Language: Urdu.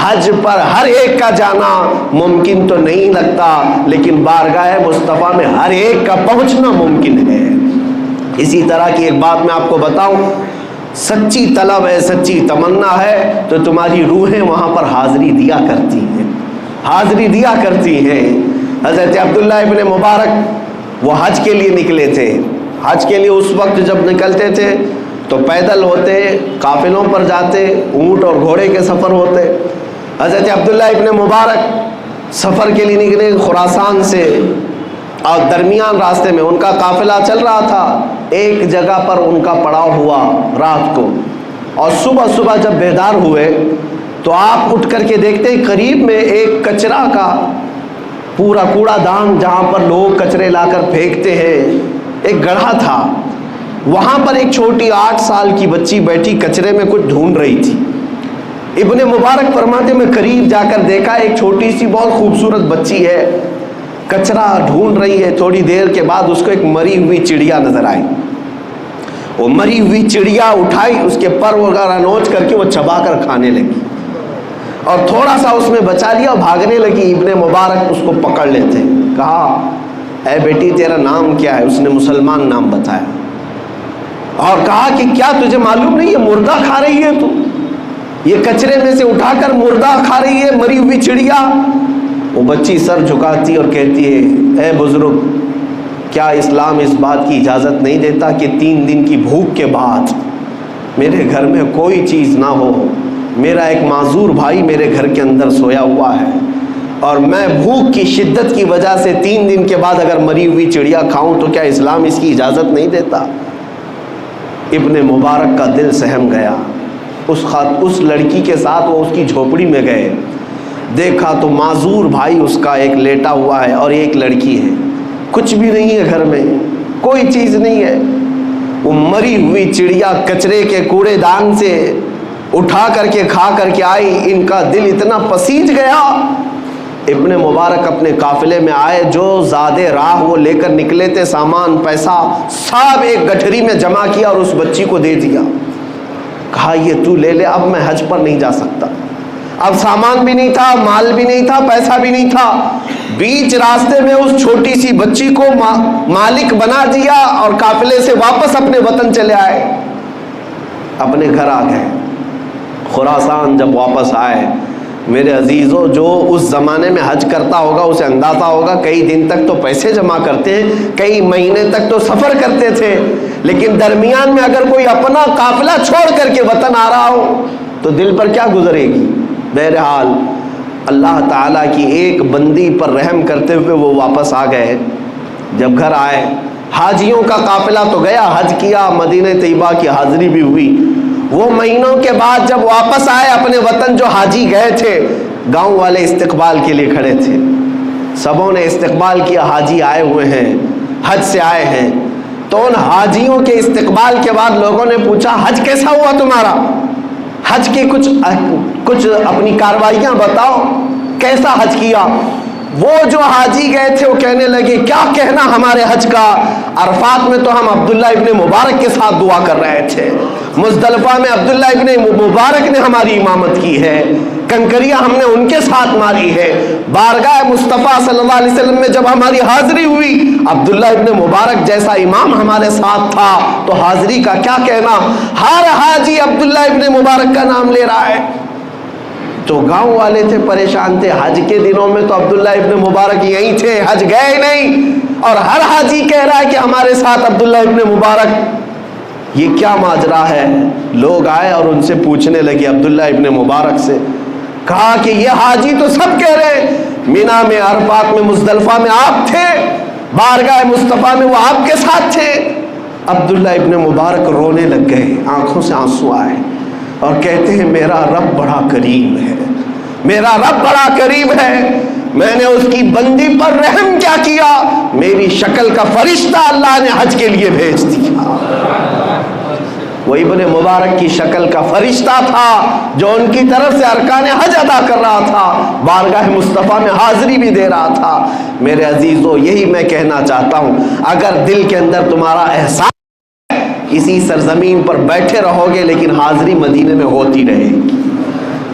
حج پر ہر ایک کا جانا ممکن تو نہیں لگتا، لیکن بارگاہ مصطفیٰ میں ہر ایک کا پہنچنا ممکن ہے۔ اسی طرح کی ایک بات میں آپ کو بتاؤں، سچی طلب ہے، سچی تمنا ہے تو تمہاری روحیں وہاں پر حاضری دیا کرتی ہیں، حاضری دیا کرتی ہیں۔ حضرت عبداللہ ابن مبارک وہ حج کے لیے نکلے تھے۔ حج کے لیے اس وقت جب نکلتے تھے تو پیدل ہوتے، قافلوں پر جاتے، اونٹ اور گھوڑے کے سفر ہوتے۔ حضرت عبداللہ ابن مبارک سفر کے لیے نکلے خراسان سے، اور درمیان راستے میں ان کا قافلہ چل رہا تھا، ایک جگہ پر ان کا پڑاؤ ہوا رات کو، اور صبح جب بیدار ہوئے تو آپ اٹھ کر کے دیکھتے قریب میں ایک کچرا کا پورا کوڑا دان جہاں پر لوگ کچرے لا کر پھینکتے ہیں، ایک گڑھا تھا، وہاں پر ایک چھوٹی 8 سال کی بچی بیٹھی کچرے میں کچھ ڈھونڈ رہی تھی۔ ابن مبارک فرماتے میں قریب جا کر دیکھا ایک چھوٹی سی بہت خوبصورت بچی ہے، کچرا ڈھونڈ رہی ہے۔ تھوڑی دیر کے بعد اس کو ایک مری ہوئی چڑیا نظر آئی، وہ مری ہوئی چڑیا اٹھائی، اس کے پر وغیرہ نوچ کر کے وہ چبا کر کھانے لگی، اور تھوڑا سا اس میں بچا لیا اور بھاگنے لگی۔ ابن مبارک اس کو پکڑ لیتے، کہا اے بیٹی تیرا نام کیا ہے؟ اس نے مسلمان نام بتایا، اور کہا کہ کیا تجھے معلوم نہیں یہ مردہ کھا رہی ہے؟ تو یہ کچرے میں سے اٹھا کر مردہ کھا رہی ہے، مری ہوئی چڑیا۔ وہ بچی سر جھکاتی اور کہتی ہے اے بزرگ، کیا اسلام اس بات کی اجازت نہیں دیتا کہ 3 دن کی بھوک کے بعد میرے گھر میں کوئی چیز نہ ہو؟ میرا ایک معذور بھائی میرے گھر کے اندر سویا ہوا ہے، اور میں بھوک کی شدت کی وجہ سے 3 دن کے بعد اگر مری ہوئی چڑیا کھاؤں تو کیا اسلام اس کی اجازت نہیں دیتا؟ ابن مبارک کا دل سہم گیا۔ اس لڑکی کے ساتھ وہ اس کی جھوپڑی میں گئے، دیکھا تو معذور بھائی اس کا ایک لیٹا ہوا ہے اور ایک لڑکی ہے، کچھ بھی نہیں ہے گھر میں، کوئی چیز نہیں ہے۔ وہ مری ہوئی چڑیا کچرے کے کوڑے دان سے اٹھا کر کے کھا کر کے آئی، ان کا دل اتنا پسیج گیا۔ ابن مبارک اپنے قافلے میں آئے، جو زادے راہ وہ لے کر نکلے تھے، سامان پیسہ سب ایک گٹھری میں جمع کیا اور اس بچی کو دے دیا، کہا یہ تو لے لے، اب میں حج پر نہیں جا سکتا۔ اب سامان بھی نہیں تھا، مال بھی نہیں تھا، پیسہ بھی نہیں تھا۔ بیچ راستے میں اس چھوٹی سی بچی کو مالک بنا دیا اور قافلے سے واپس اپنے وطن چلے آئے، اپنے گھر آ گئے۔ خراسان جب واپس آئے، میرے عزیزو، جو اس زمانے میں حج کرتا ہوگا اسے اندازہ ہوگا کئی دن تک تو پیسے جمع کرتے ہیں، کئی مہینے تک تو سفر کرتے تھے، لیکن درمیان میں اگر کوئی اپنا قافلہ چھوڑ کر کے وطن آ رہا ہو تو دل پر کیا گزرے گی؟ بہرحال اللہ تعالیٰ کی ایک بندی پر رحم کرتے ہوئے وہ واپس آ گئے۔ جب گھر آئے، حاجیوں کا قافلہ تو گیا، حج کیا، مدینہ طیبہ کی حاضری بھی ہوئی۔ وہ مہینوں کے بعد جب واپس آئے اپنے وطن، جو حاجی گئے تھے، گاؤں والے استقبال کے لیے کھڑے تھے، سبوں نے استقبال کیا، حاجی آئے ہوئے ہیں، حج سے آئے ہیں۔ تو ان حاجیوں کے استقبال کے بعد لوگوں نے پوچھا حج کیسا ہوا تمہارا؟ حج کی کچھ اپنی کاروائیاں بتاؤ، کیسا حج کیا؟ وہ جو حاجی گئے تھے وہ کہنے لگے کیا کہنا ہمارے حج کا، عرفات میں تو ہم عبداللہ ابن مبارک کے ساتھ دعا کر رہے تھے، مزدلفہ میں عبداللہ ابن مبارک نے ہماری امامت کی ہے، کنکریاں ہم نے ان کے ساتھ ماری ہے، بارگاہ مصطفیٰ صلی اللہ علیہ وسلم میں جب ہماری حاضری ہوئی عبداللہ ابن مبارک جیسا امام ہمارے ساتھ تھا، تو حاضری کا کیا کہنا؟ ہر حاجی عبداللہ ابن مبارک کا نام لے رہا ہے۔ تو گاؤں والے تھے، پریشان تھے، حج کے دنوں میں تو عبداللہ ابن مبارک یہیں تھے، حج گئے نہیں، اور ہر حاجی کہہ رہا ہے کہ ہمارے ساتھ عبداللہ ابن مبارک، یہ کیا ماجرا ہے؟ لوگ آئے اور ان سے پوچھنے لگے عبداللہ ابن مبارک سے، کہا کہ یہ حاجی تو سب کہہ رہے ہیں مینا میں، عرفات میں، مزدلفہ میں آپ تھے، بارگاہ مصطفیٰ میں وہ آپ کے ساتھ تھے۔ عبداللہ ابن مبارک رونے لگ گئے، آنکھوں سے آنسو آئے، اور کہتے ہیں میرا رب بڑا کریم ہے، میرا رب بڑا کریم ہے، میں نے اس کی بندی پر رحم کیا کیا، میری شکل کا فرشتہ اللہ نے حج کے لیے بھیج دیا۔ وہ ابن مبارک کی شکل کا فرشتہ تھا جو ان کی طرف سے ارکان حج ادا کر رہا تھا، بارگاہ مصطفیٰ میں حاضری بھی دے رہا تھا۔ میرے عزیزو، یہی میں کہنا چاہتا ہوں، اگر دل کے اندر تمہارا احساس اسی سرزمین پر بیٹھے رہو گے لیکن حاضری مدینے میں ہوتی رہے گی،